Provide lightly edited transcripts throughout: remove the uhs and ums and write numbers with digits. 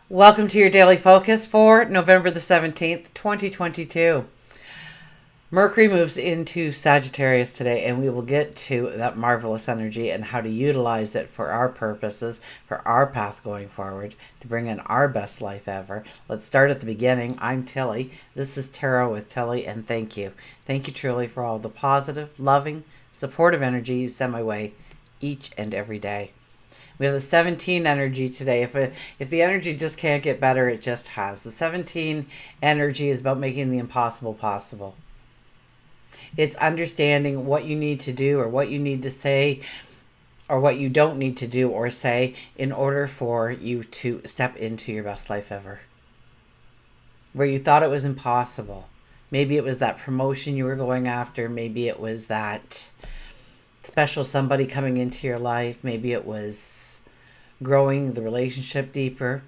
Welcome to your daily focus for November the 17th, 2022. Mercury moves into Sagittarius today, and we will get to that marvelous energy and how to utilize it for our purposes, for our path going forward, to bring in our best life ever. Let's start at the beginning. I'm Tilly. This is Tarot with Tilly, and thank you. Thank you truly for all the positive, loving, supportive energy you send my way each and every day. We have the 17 energy today. If the energy just can't get better, it just has. The 17 energy is about making the impossible possible. It's understanding what you need to do or what you need to say or what you don't need to do or say in order for you to step into your best life ever. Where you thought it was impossible. Maybe it was that promotion you were going after. Maybe it was that special somebody coming into your life. Maybe it was growing the relationship deeper.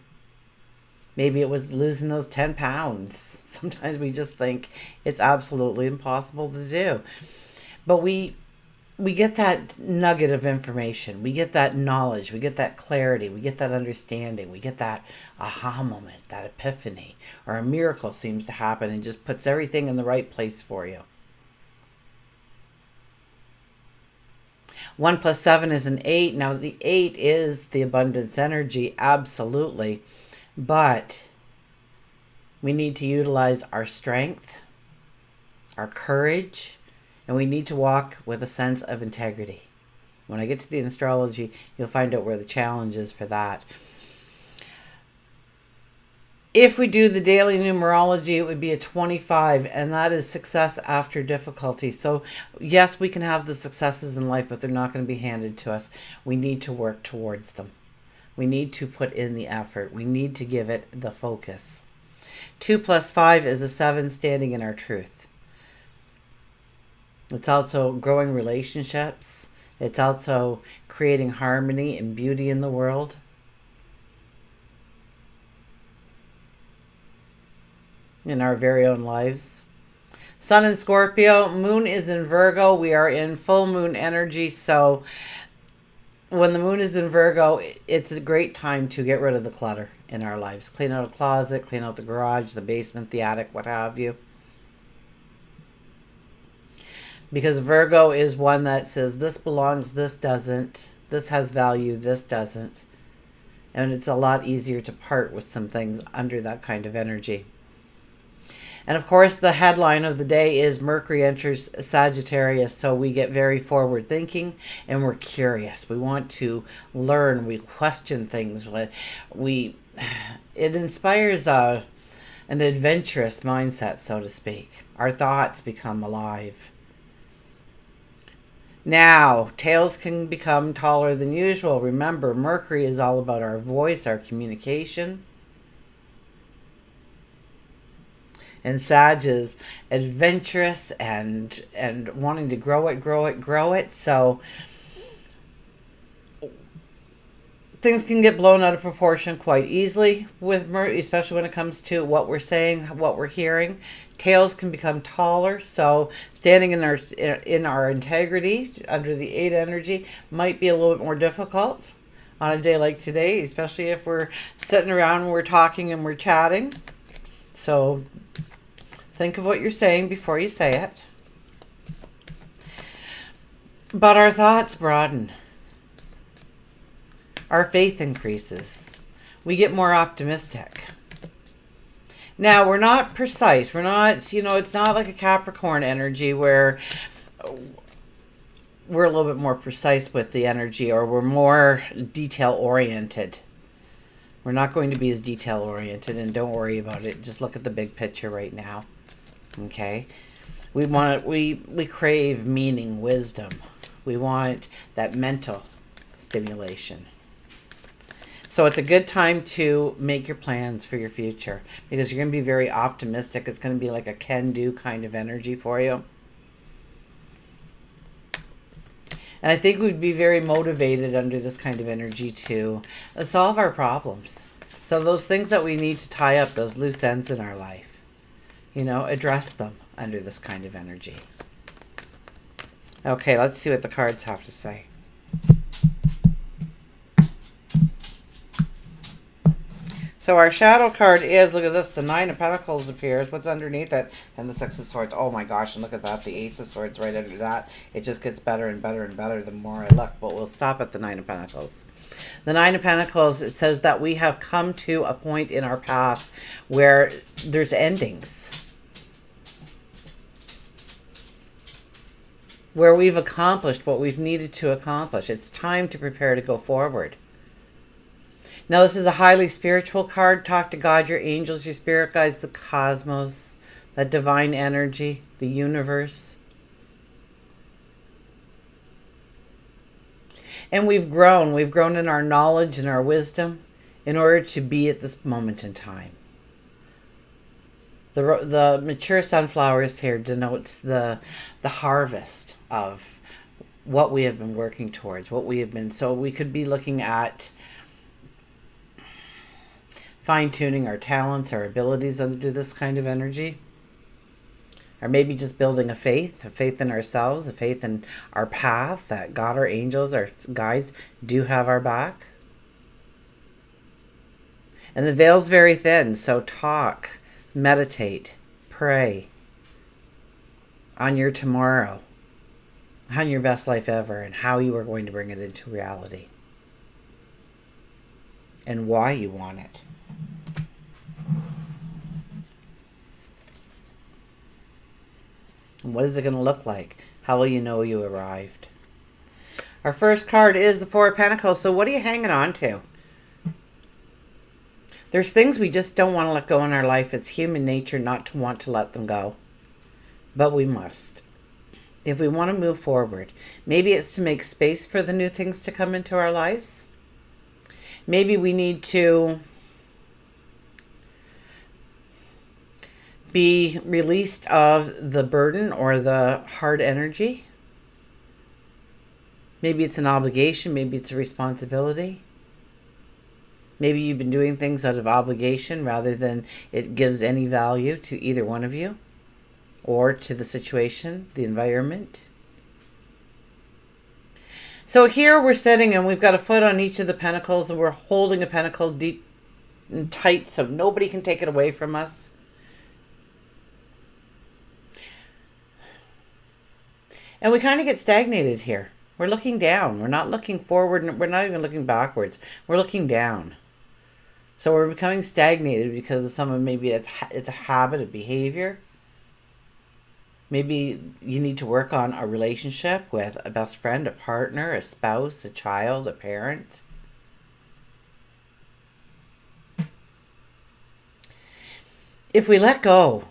Maybe it was losing those 10 pounds. Sometimes we just think it's absolutely impossible to do. But we get that nugget of information. We get that knowledge. We get that clarity. We get that understanding. We get that aha moment, that epiphany, or a miracle seems to happen and just puts everything in the right place for you. 1 plus 7 is an 8. Now, the 8 is the abundance energy, absolutely. But we need to utilize our strength, our courage, and we need to walk with a sense of integrity. When I get to the astrology, you'll find out where the challenge is for that. If we do the daily numerology, it would be a 25, and that is success after difficulty. So, yes, we can have the successes in life, but they're not going to be handed to us. We need to work towards them. We need to put in the effort. We need to give it the focus. 2 plus 5 is a 7, standing in our truth. It's also growing relationships. It's also creating harmony and beauty in the world. In our very own lives. Sun in Scorpio, moon is in Virgo. We are in full moon energy, so when the moon is in Virgo, it's a great time to get rid of the clutter in our lives. Clean out a closet, clean out the garage, the basement, the attic, what have you. Because Virgo is one that says this belongs, this doesn't. This has value, this doesn't. And it's a lot easier to part with some things under that kind of energy. And of course, the headline of the day is Mercury enters Sagittarius. So we get very forward thinking and we're curious. We want to learn. We question things. It inspires an adventurous mindset, so to speak. Our thoughts become alive. Now, tales can become taller than usual. Remember, Mercury is all about our voice, our communication. And Sag is adventurous and wanting to grow it. So things can get blown out of proportion quite easily with Mercury, especially when it comes to what we're saying, what we're hearing. Tails can become taller. So standing in our integrity under the 8 energy might be a little bit more difficult on a day like today, especially if we're sitting around and we're talking and we're chatting. So think of what you're saying before you say it. But our thoughts broaden. Our faith increases. We get more optimistic. Now, we're not precise. We're not, it's not like a Capricorn energy where we're a little bit more precise with the energy or we're more detail-oriented. We're not going to be as detail-oriented, and don't worry about it. Just look at the big picture right now. Okay, we crave meaning, wisdom. We want that mental stimulation. So it's a good time to make your plans for your future because you're going to be very optimistic. It's going to be like a can-do kind of energy for you. And I think we'd be very motivated under this kind of energy to solve our problems. So those things that we need to tie up, those loose ends in our life, address them under this kind of energy. Okay, let's see what the cards have to say. So our shadow card is, look at this, the Nine of Pentacles appears. What's underneath it? And the Six of Swords. Oh my gosh, and look at that, the Ace of Swords right under that. It just gets better and better and better the more I look. But we'll stop at the Nine of Pentacles. The Nine of Pentacles, it says that we have come to a point in our path where there's endings. Where we've accomplished what we've needed to accomplish. It's time to prepare to go forward. Now, this is a highly spiritual card. Talk to God, your angels, your spirit guides, the cosmos, that divine energy, the universe. And we've grown. We've grown in our knowledge and our wisdom in order to be at this moment in time. The mature sunflowers here denotes the harvest of what we have been working towards, what we have been. So we could be looking at fine-tuning our talents, our abilities under this kind of energy. Or maybe just building a faith in ourselves, a faith in our path, that God, our angels, our guides do have our back. And the veil's very thin, so talk, meditate, pray on your tomorrow, on your best life ever, and how you are going to bring it into reality. And why you want it. And what is it going to look like? How will you know you arrived? Our first card is the Four of Pentacles. So what are you hanging on to? There's things we just don't want to let go in our life. It's human nature not to want to let them go. But we must. If we want to move forward. Maybe it's to make space for the new things to come into our lives. Maybe we need to be released of the burden or the hard energy. Maybe it's an obligation. Maybe it's a responsibility. Maybe you've been doing things out of obligation rather than it gives any value to either one of you or to the situation, the environment. So here we're sitting and we've got a foot on each of the pentacles and we're holding a pentacle deep and tight so nobody can take it away from us. And we kind of get stagnated here. We're looking down. We're not looking forward. And we're not even looking backwards. We're looking down. So we're becoming stagnated because of some maybe it's a habit, a behavior. Maybe you need to work on a relationship with a best friend, a partner, a spouse, a child, a parent. If we let go,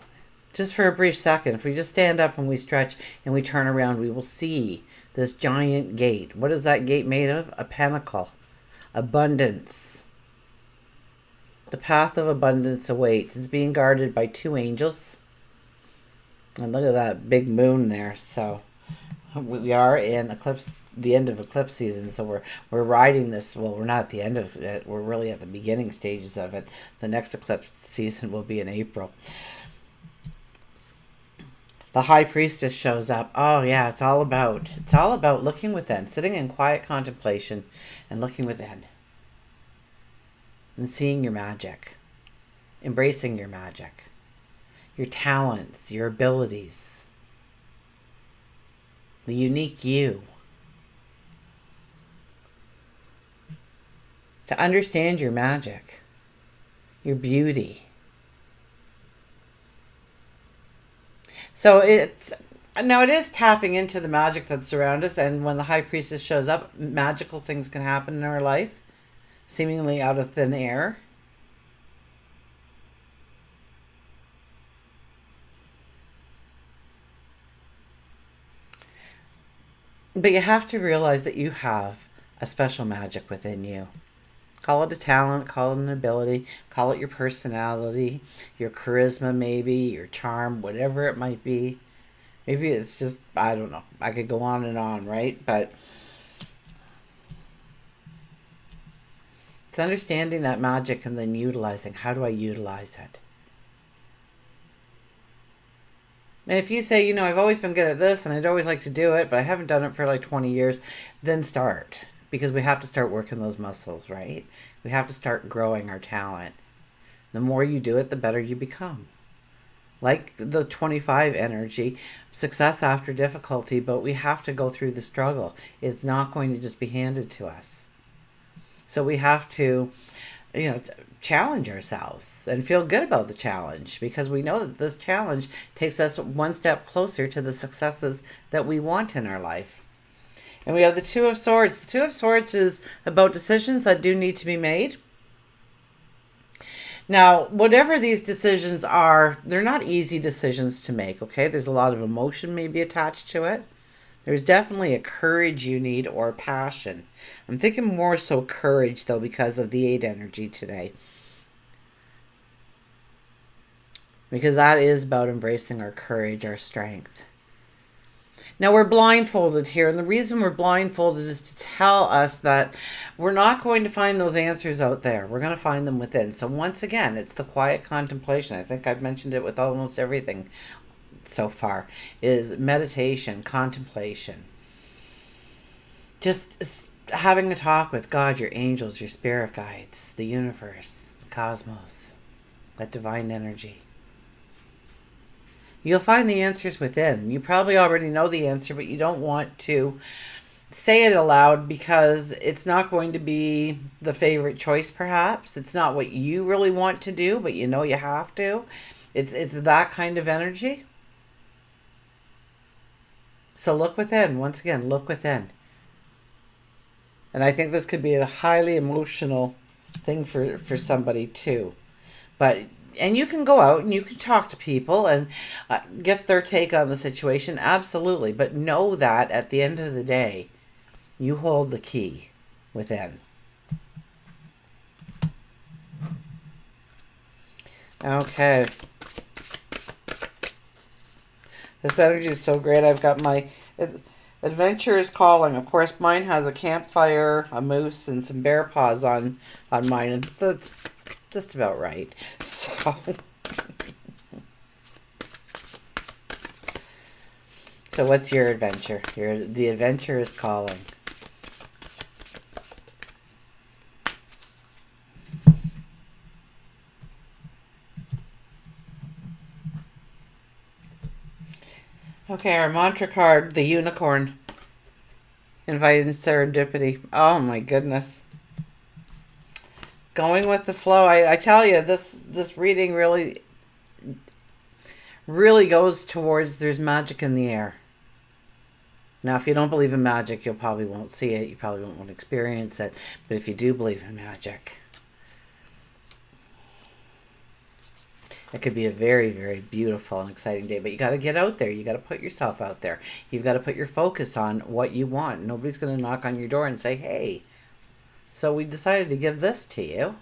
just for a brief second, if we just stand up and we stretch and we turn around, we will see this giant gate. What is that gate made of? A pentacle. Abundance. The path of abundance awaits. It's being guarded by two angels. And look at that big moon there. So we are in eclipse, the end of eclipse season. So we're riding this. Well, we're not at the end of it. We're really at the beginning stages of it. The next eclipse season will be in April. The High Priestess shows up. Oh yeah, it's all about looking within, sitting in quiet contemplation and looking within. And seeing your magic. Embracing your magic. Your talents, your abilities. The unique you. To understand your magic. Your beauty. So it is tapping into the magic that's around us, and when the High Priestess shows up, magical things can happen in our life, seemingly out of thin air. But you have to realize that you have a special magic within you. Call it a talent, call it an ability, call it your personality, your charisma maybe, your charm, whatever it might be. Maybe it's just, I don't know. I could go on and on, right? But it's understanding that magic and then utilizing. How do I utilize it? And if you say, I've always been good at this and I'd always like to do it, but I haven't done it for like 20 years, then start. Because we have to start working those muscles, right? We have to start growing our talent. The more you do it, the better you become. Like the 25 energy, success after difficulty, but we have to go through the struggle. It's not going to just be handed to us. So we have to, challenge ourselves and feel good about the challenge, because we know that this challenge takes us one step closer to the successes that we want in our life. And we have the Two of Swords. The Two of Swords is about decisions that do need to be made. Now, whatever these decisions are, they're not easy decisions to make, okay? There's a lot of emotion maybe attached to it. There's definitely a courage you need, or passion. I'm thinking more so courage, though, because of the 8 energy today. Because that is about embracing our courage, our strength. Now, we're blindfolded here, and the reason we're blindfolded is to tell us that we're not going to find those answers out there. We're going to find them within. So once again, it's the quiet contemplation. I think I've mentioned it with almost everything so far, is meditation, contemplation. Just having a talk with God, your angels, your spirit guides, the universe, the cosmos, that divine energy. You'll find the answers within. You probably already know the answer, but you don't want to say it aloud because it's not going to be the favorite choice, perhaps. It's not what you really want to do, but you know you have to. It's that kind of energy. So look within. Once again, look within. And I think this could be a highly emotional thing for somebody too. And you can go out and you can talk to people and get their take on the situation, absolutely. But know that at the end of the day, you hold the key within. Okay. This energy is so great. I've got my adventure is calling. Of course, mine has a campfire, a moose, and some bear paws on mine. And that's just about right. So, so what's your adventure? The adventure is calling. Okay, our mantra card, the unicorn. Inviting serendipity. Oh my goodness. Going with the flow. I tell you, this reading really goes towards there's magic in the air. Now, if you don't believe in magic, you probably won't see it. You probably won't experience it. But if you do believe in magic, it could be a very, very beautiful and exciting day. But you got to get out there. You got to put yourself out there. You've got to put your focus on what you want. Nobody's going to knock on your door and say, hey, so we decided to give this to you.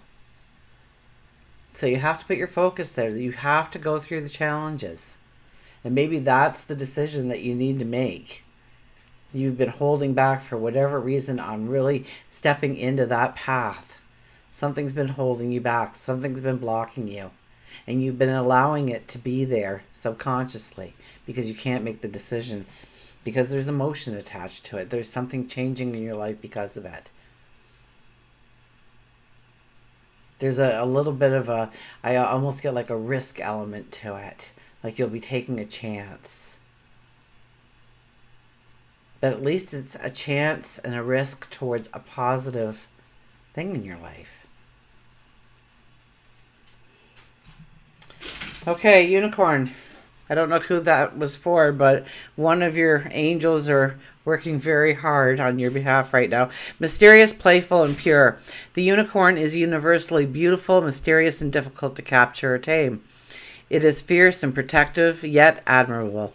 So you have to put your focus there. You have to go through the challenges. And maybe that's the decision that you need to make. You've been holding back for whatever reason on really stepping into that path. Something's been holding you back. Something's been blocking you. And you've been allowing it to be there subconsciously because you can't make the decision. Because there's emotion attached to it. There's something changing in your life because of it. There's a little bit of I almost get like a risk element to it. Like you'll be taking a chance. But at least it's a chance and a risk towards a positive thing in your life. Okay, unicorn. I don't know who that was for, but one of your angels are working very hard on your behalf right now. Mysterious, playful, and pure. The unicorn is universally beautiful, mysterious, and difficult to capture or tame. It is fierce and protective, yet admirable.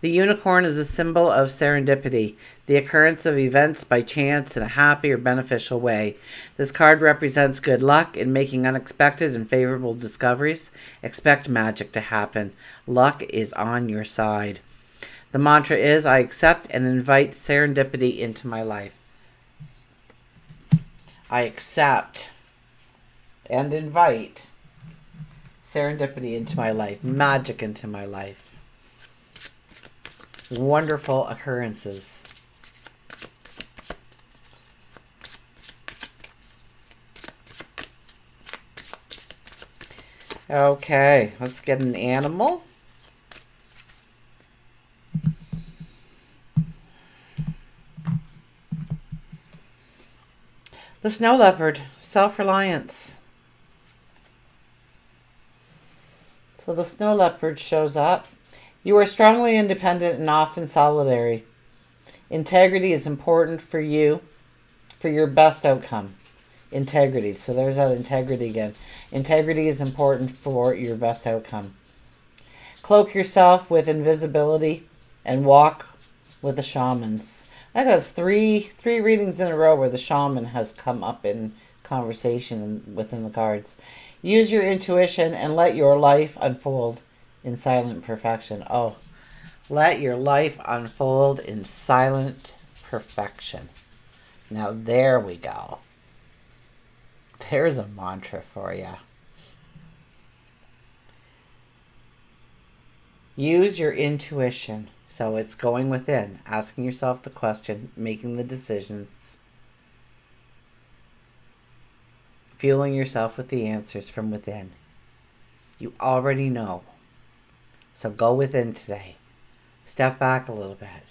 The unicorn is a symbol of serendipity, the occurrence of events by chance in a happy or beneficial way. This card represents good luck in making unexpected and favorable discoveries. Expect magic to happen. Luck is on your side. The mantra is, I accept and invite serendipity into my life. I accept and invite serendipity into my life, magic into my life. Wonderful occurrences. Okay, let's get an animal. The snow leopard, self-reliance. So the snow leopard shows up. You are strongly independent and often solitary. Integrity is important for you, for your best outcome. Integrity. So there's that integrity again. Integrity is important for your best outcome. Cloak yourself with invisibility and walk with the shamans. That has three readings in a row where the shaman has come up in conversation within the cards. Use your intuition and let your life unfold in silent perfection. Oh, let your life unfold in silent perfection. Now there we go. There's a mantra for you. Use your intuition. So it's going within, asking yourself the question, making the decisions, fueling yourself with the answers from within. You already know. So go within today. Step back a little bit.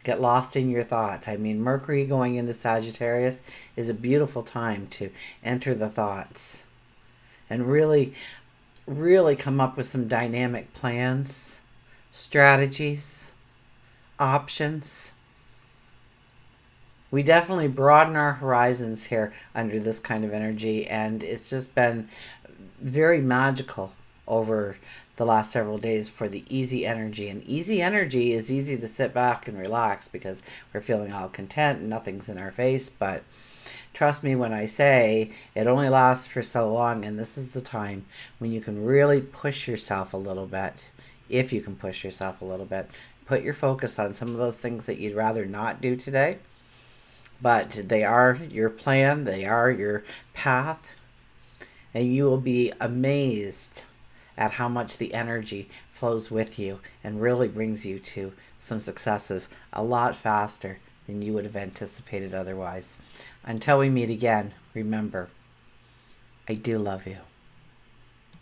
Get lost in your thoughts. I mean, Mercury going into Sagittarius is a beautiful time to enter the thoughts and really, really come up with some dynamic plans, strategies, options. We definitely broaden our horizons here under this kind of energy, and it's just been very magical over the last several days for the easy energy. And easy energy is easy to sit back and relax because we're feeling all content and nothing's in our face. But trust me when I say it only lasts for so long, and this is the time when you can really push yourself a little bit. If you can push yourself a little bit, put your focus on some of those things that you'd rather not do today, but they are your plan, they are your path, and you will be amazed at how much the energy flows with you and really brings you to some successes a lot faster than you would have anticipated otherwise. Until we meet again, remember, I do love you.